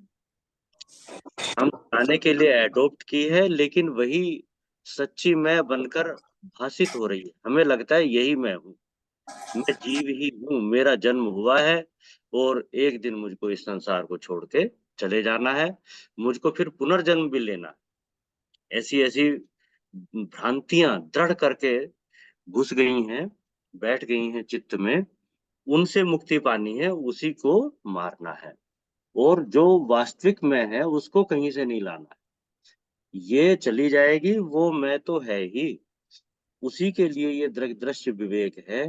हम चलाने के लिए एडॉप्ट की है, लेकिन वही सच्ची मैं बनकर भासित हो रही है। हमें लगता है यही मैं हूँ, मैं जीव ही हूँ, मेरा जन्म हुआ है और एक दिन मुझको इस संसार को छोड़ के चले जाना है, मुझको फिर पुनर्जन्म भी लेना है। ऐसी-ऐसी भ्रांतियां दृढ़ करके घुस गई हैं, बैठ गई हैं चित्त में, उनसे मुक्ति पानी है, उसी को मारना है और जो वास्तविक मैं है उसको कहीं से नहीं लाना है। ये चली जाएगी, वो मैं तो है ही। उसी के लिए ये दृश्य विवेक है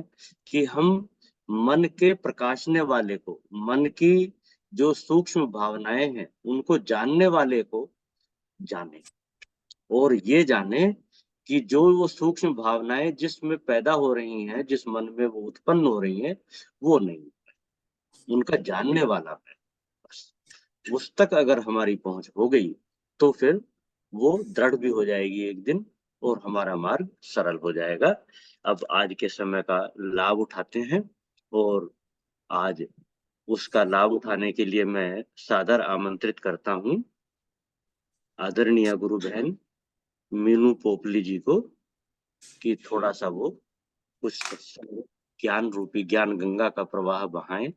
कि हम मन के प्रकाशने वाले को, मन की जो सूक्ष्म भावनाएं हैं उनको जानने वाले को जाने और ये जाने कि जो वो सूक्ष्म भावनाएं जिसमें पैदा हो रही हैं, जिस मन में वो उत्पन्न हो रही हैं, वो नहीं, उनका जानने वाला मैं। बस उस तक अगर हमारी पहुंच हो गई तो फिर वो दृढ़ भी हो जाएगी एक दिन और हमारा मार्ग सरल हो जाएगा। अब आज के समय का लाभ उठाते हैं और आज उसका लाभ उठाने के लिए मैं सादर आमंत्रित करता हूँ आदरणीय गुरु बहन मीनू पोपली जी को कि थोड़ा सा वो कुछ ज्ञान रूपी ज्ञान गंगा का प्रवाह बहाएं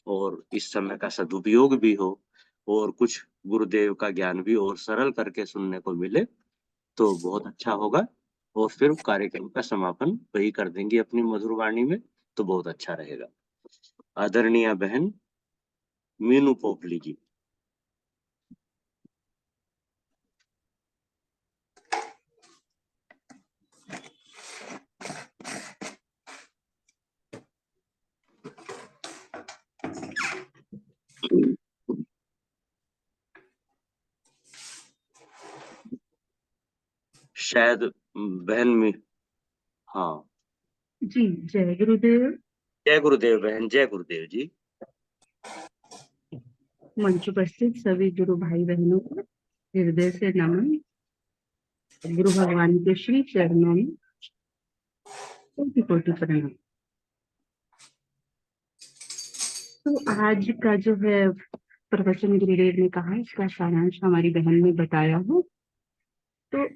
और इस समय का सदुपयोग भी हो और कुछ गुरुदेव का ज्ञान भी और सरल करके सुनने को मिले। तो बहुत अच्छा होगा, और फिर कार्यक्रम का समापन वही कर देंगे अपनी मधुर वाणी में, तो बहुत अच्छा रहेगा। आदरणीय बहन मीनू पोपली जी। शायद बहन में, हाँ। जी, जय गुरुदेव। जय गुरुदेव बहन, जय गुरुदेव जी। मंच उपस्थित सभी गुरु भाई बहनों को हृदय से नमन। गुरु भगवान के श्री चरणों में कोटि कोटि प्रणाम। तो आज का जो है प्रवचन गुरुदेव ने कहा, इसका सारांश हमारी बहन ने बताया है। तो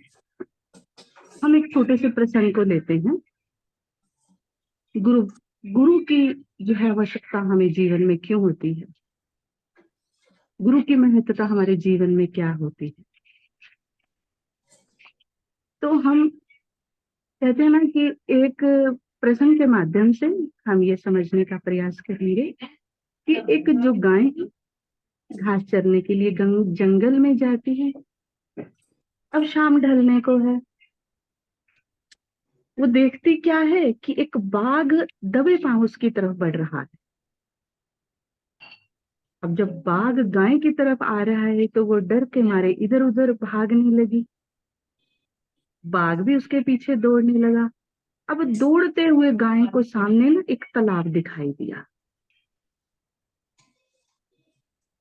हम एक छोटे से प्रसंग को लेते हैं। गुरु गुरु की जो है आवश्यकता हमें जीवन में क्यों होती है, गुरु की महत्वता हमारे जीवन में क्या होती है। तो हम कहते हैं ना कि एक प्रसंग के माध्यम से हम ये समझने का प्रयास करेंगे कि एक जो गाय घास चरने के लिए जंगल में जाती है, अब शाम ढलने को है, वो देखती क्या है कि एक बाघ दबे पांव उसकी तरफ बढ़ रहा है। अब जब बाघ गाय की तरफ आ रहा है तो वो डर के मारे इधर उधर भागने लगी, बाघ भी उसके पीछे दौड़ने लगा। अब दौड़ते हुए गाय को सामने ना एक तालाब दिखाई दिया।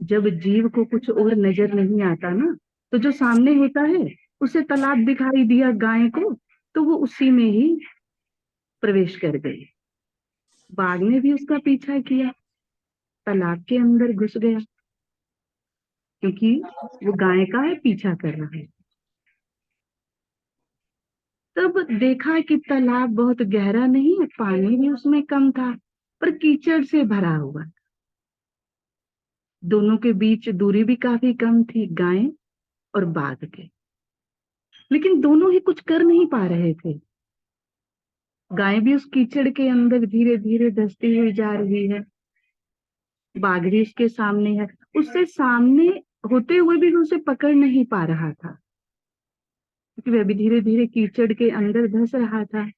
जब जीव को कुछ और नजर नहीं आता ना, तो जो सामने होता है उसे तालाब दिखाई दिया गाय को, तो वो उसी में ही प्रवेश कर गई। बाघ ने भी उसका पीछा किया, तालाब के अंदर घुस गया, क्योंकि वो गाय का है पीछा कर रहा है। तब देखा कि तालाब बहुत गहरा नहीं है, पानी भी उसमें कम था, पर कीचड़ से भरा हुआ। दोनों के बीच दूरी भी काफी कम थी, गाय और बाघ के। लेकिन दोनों ही कुछ कर नहीं पा रहे थे। गाय भी उस कीचड़ के अंदर धीरे धीरे धंसती हुई जा रही है, बाघ भी उसके सामने है, उससे सामने होते हुए भी वो उसे पकड़ नहीं पा रहा था, क्योंकि वह भी धीरे धीरे कीचड़ के अंदर धंस रहा था।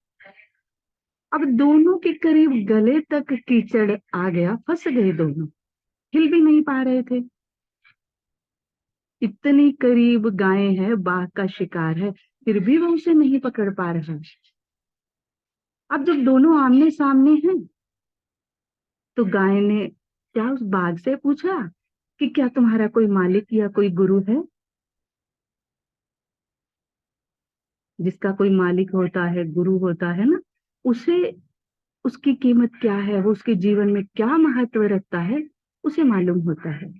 अब दोनों के करीब गले तक कीचड़ आ गया, फंस गए दोनों, हिल भी नहीं पा रहे थे। इतनी करीब गाय है, बाघ का शिकार है, फिर भी वो उसे नहीं पकड़ पा रहा। अब जब दोनों आमने सामने हैं, तो गाय ने क्या उस बाघ से पूछा कि क्या तुम्हारा कोई मालिक या कोई गुरु है? जिसका कोई मालिक होता है, गुरु होता है ना, उसे उसकी कीमत क्या है, वो उसके जीवन में क्या महत्व रखता है, उसे मालूम होता है।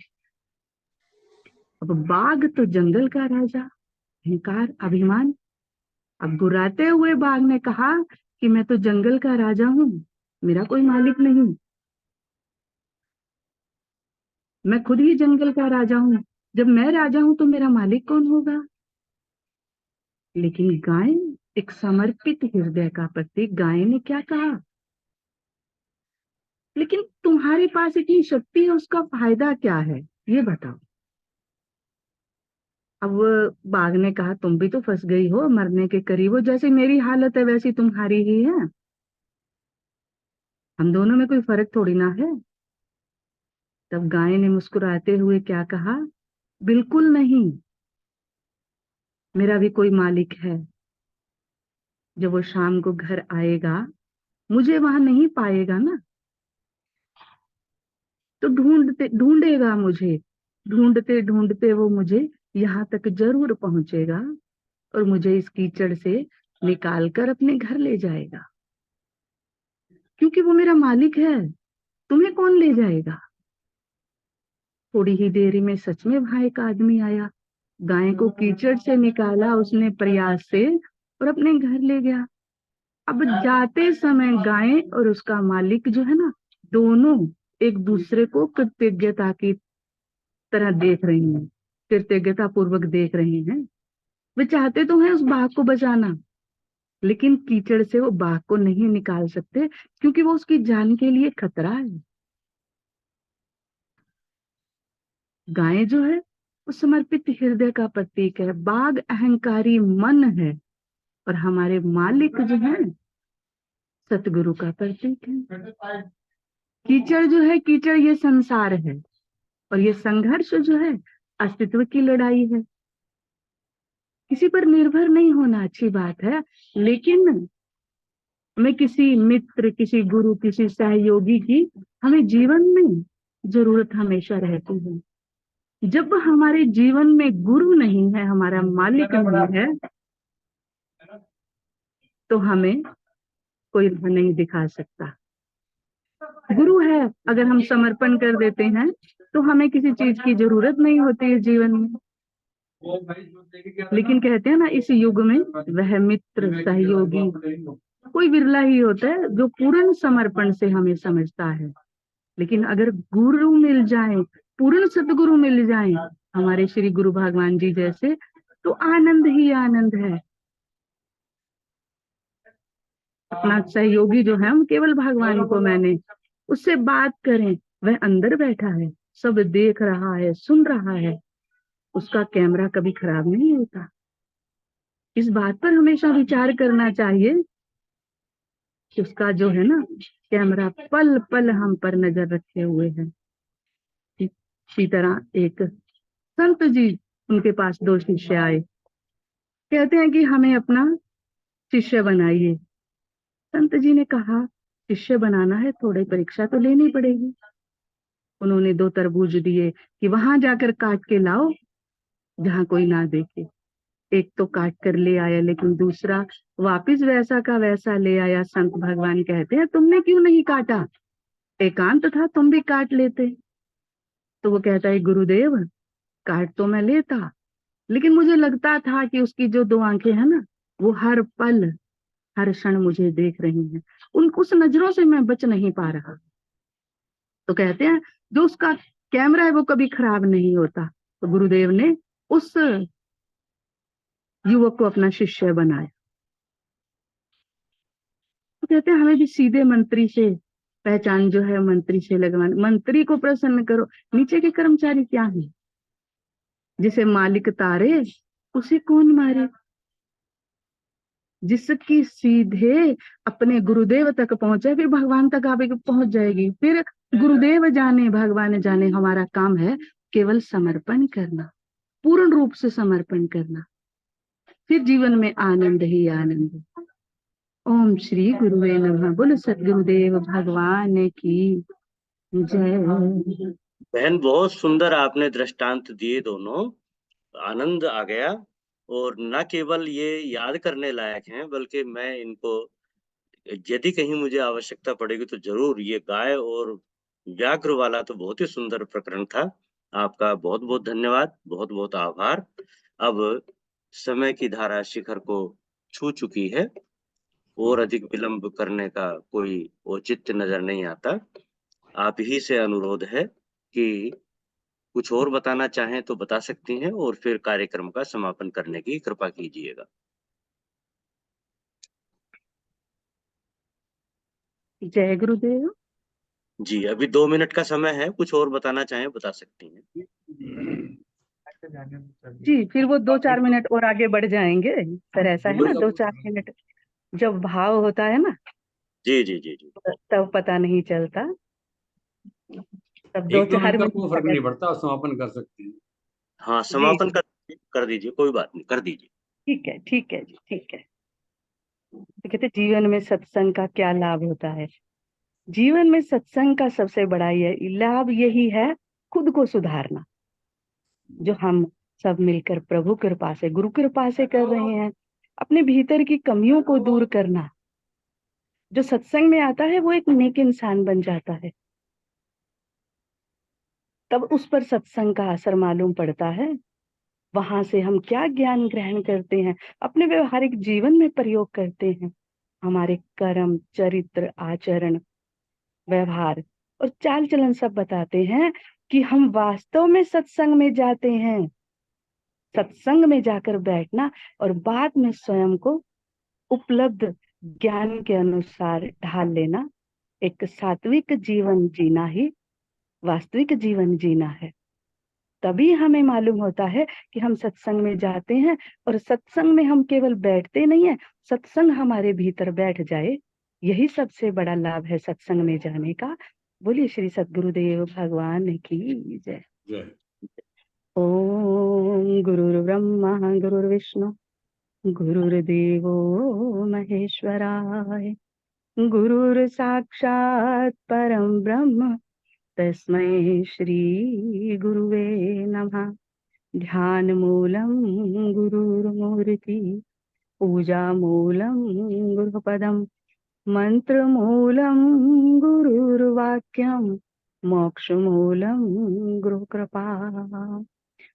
अब बाघ तो जंगल का राजा, अहंकार, अभिमान। अब गुर्राते हुए बाघ ने कहा कि मैं तो जंगल का राजा हूं, मेरा कोई मालिक नहीं, मैं खुद ही जंगल का राजा हूं। जब मैं राजा हूं तो मेरा मालिक कौन होगा? लेकिन गाय, एक समर्पित हृदय का प्रतीक, गाय ने क्या कहा, लेकिन तुम्हारे पास इतनी शक्ति है, उसका फायदा क्या है, ये बताओ। अब बाघ ने कहा, तुम भी तो फंस गई हो, मरने के करीब हो, जैसे मेरी हालत है वैसी तुम्हारी ही है, हम दोनों में कोई फर्क थोड़ी ना है। तब गाय ने मुस्कुराते हुए क्या कहा, बिल्कुल नहीं, मेरा भी कोई मालिक है। जब वो शाम को घर आएगा, मुझे वहां नहीं पाएगा ना, तो ढूंढेगा मुझे, ढूंढते ढूंढते वो मुझे यहाँ तक जरूर पहुंचेगा और मुझे इस कीचड़ से निकाल कर अपने घर ले जाएगा, क्योंकि वो मेरा मालिक है। तुम्हें कौन ले जाएगा? थोड़ी ही देरी में सच में वहां एक आदमी आया, गाय को कीचड़ से निकाला उसने प्रयास से और अपने घर ले गया। अब जाते समय गाय और उसका मालिक जो है ना, दोनों एक दूसरे को कृतज्ञता की तरह देख रही हैं, कृतज्ञता पूर्वक देख रही हैं। वे चाहते तो हैं उस बाघ को बचाना, लेकिन कीचड़ से वो बाघ को नहीं निकाल सकते, क्योंकि वो उसकी जान के लिए खतरा है। गाय जो है वो समर्पित हृदय का प्रतीक है, बाघ अहंकारी मन है, और हमारे मालिक जो है सतगुरु का प्रतीक है। कीचड़ जो है, कीचड़ ये संसार है, और ये संघर्ष जो है अस्तित्व की लड़ाई है। किसी पर निर्भर नहीं होना अच्छी बात है, लेकिन हमें किसी मित्र, किसी गुरु, किसी सहयोगी की हमें जीवन में जरूरत हमेशा रहती है। जब हमारे जीवन में गुरु नहीं है, हमारा मालिक नहीं है, तो हमें कोई राह नहीं दिखा सकता। गुरु है, अगर हम समर्पण कर देते हैं तो हमें किसी चीज की जरूरत नहीं होती है जीवन में। लेकिन कहते हैं ना, इस युग में वह मित्र सहयोगी कोई विरला ही होता है जो पूर्ण समर्पण से हमें समझता है। लेकिन अगर गुरु मिल जाए, पूर्ण सतगुरु मिल जाए, हमारे श्री गुरु भगवान जी जैसे, तो आनंद ही आनंद है। अपना सहयोगी जो है, हम केवल भगवान को मैंने, उससे बात करें, वह अंदर बैठा है, सब देख रहा है, सुन रहा है, उसका कैमरा कभी खराब नहीं होता। इस बात पर हमेशा विचार करना चाहिए कि उसका जो है ना कैमरा पल पल हम पर नजर रखे हुए है। इसी तरह एक संत जी, उनके पास 2 शिष्य आए, कहते हैं कि हमें अपना शिष्य बनाइए। संत जी ने कहा, शिष्य बनाना है, थोड़ी परीक्षा तो लेनी पड़ेगी। उन्होंने 2 तरबूज दिए कि वहां जाकर काट के लाओ जहां कोई ना देखे। एक तो काट कर ले आया, लेकिन दूसरा वापिस वैसा का वैसा ले आया। संत भगवान कहते हैं, तुमने क्यों नहीं काटा? एकांत था, तुम भी काट लेते। तो वो कहता है, गुरुदेव काट तो मैं लेता, लेकिन मुझे लगता था कि उसकी जो 2 आंखें हैं ना, वो हर पल हर क्षण मुझे देख रही हैं, उस नजरों से मैं बच नहीं पा रहा। तो कहते हैं, जो उसका कैमरा है वो कभी खराब नहीं होता। तो गुरुदेव ने उस युवक को अपना शिष्य बनाया। तो कहते हैं, हमें भी सीधे मंत्री से पहचान जो है मंत्री से लगवानी, मंत्री को प्रसन्न करो। नीचे के कर्मचारी क्या है? जिसे मालिक तारे उसे कौन मारे। जिसकी सीधे अपने गुरुदेव तक पहुंचे, फिर भगवान तक आगे पहुंच जाएगी। फिर गुरुदेव जाने भगवान जाने, हमारा काम है केवल समर्पण करना, पूर्ण रूप से समर्पण करना, फिर जीवन में आनंद ही आनंद। ओम श्री गुरुवे नमः। बोलो सद्गुरुदेव भगवान की जय। बहन, बहुत सुंदर आपने दृष्टांत दिए दोनों, आनंद आ गया। और न केवल ये याद करने लायक हैं, बल्कि मैं इनको, यदि कहीं मुझे आवश्यकता पड़ेगी तो जरूर, ये गाय और व्याघ्र वाला तो बहुत ही सुंदर प्रकरण था। आपका बहुत बहुत धन्यवाद, बहुत बहुत आभार। अब समय की धारा शिखर को छू चुकी है, और अधिक विलंब करने का कोई औचित्य नजर नहीं आता। आप ही से अनुरोध है कि कुछ और बताना चाहें तो बता सकती हैं, और फिर कार्यक्रम का समापन करने की कृपा कीजिएगा। जय गुरुदेव। जी, अभी 2 मिनट का समय है, कुछ और बताना चाहें बता सकती हैं। जी, फिर वो 2-4 मिनट और आगे बढ़ जाएंगे। सर ऐसा है ना, 2-4 मिनट जब भाव होता है ना, जी जी जी जी। तब पता नहीं चलता। तब 1-2 2-4 मिनट का मिनट कोई फर्क नहीं पड़ता, समापन कर सकते हैं। हाँ, जी, समापन कर दीजिए, कोई बात नहीं, कर दीजिए। ठीक है, ठीक है जी, ठीक है। तो कहते हैं, जीवन में सत्संग का क्या लाभ होता है? जीवन में सत्संग का सबसे बड़ा लाभ यही है, खुद को सुधारना, जो हम सब मिलकर प्रभु कृपा से, गुरु कृपा से कर रहे हैं। अपने भीतर की कमियों को दूर करना। जो सत्संग में आता है वो एक नेक इंसान बन जाता है, तब उस पर सत्संग का असर मालूम पड़ता है। वहां से हम क्या ज्ञान ग्रहण करते हैं, अपने व्यवहारिक जीवन में प्रयोग करते हैं। हमारे कर्म, चरित्र, आचरण, व्यवहार और चाल चलन सब बताते हैं कि हम वास्तव में सत्संग में जाते हैं। सत्संग में जाकर बैठना और बाद में स्वयं को उपलब्ध ज्ञान के अनुसार ढाल लेना, एक सात्विक जीवन जीना ही वास्तविक जीवन जीना है। तभी हमें मालूम होता है कि हम सत्संग में जाते हैं और सत्संग में हम केवल बैठते नहीं है, सत्संग हमारे भीतर बैठ जाए। यही सबसे बड़ा लाभ है सत्संग में जाने का। बोलिए श्री सद्गुरुदेव भगवान की जय। जय। ओम गुरुर्ब्रह्मा गुरुर्विष्णु गुरुर्देवो महेश्वराय गुरुर साक्षात् परम ब्रह्म तस्मै श्री गुरुवे नमः। ध्यान मूलम गुरुर्मूर्ति पूजा मूलम गुरुपदम मंत्र मूलम गुरुर्वाक्यम मोक्ष मूलम गुरुकृपा।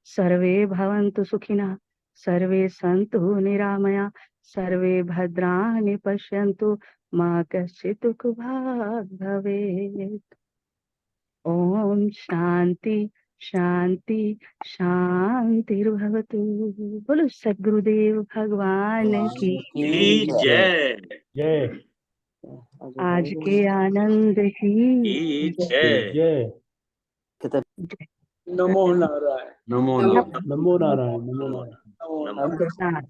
सर्वे भवन्तु सुखिनः सर्वे सन्तु निरामया सर्वे भद्राणि पश्यन्तु मा कश्चित् दुःखभाग् भवेत्। ओम शांति शांति शांतिर्भवतु। बोलो सद्गुरुदेव भगवान की जय। जय। आज के आनंद की जय। जय। नमो नारायण। नमो नमो नारायण। नमो नारायण। नमो नारायण। नमो। प्रसाद।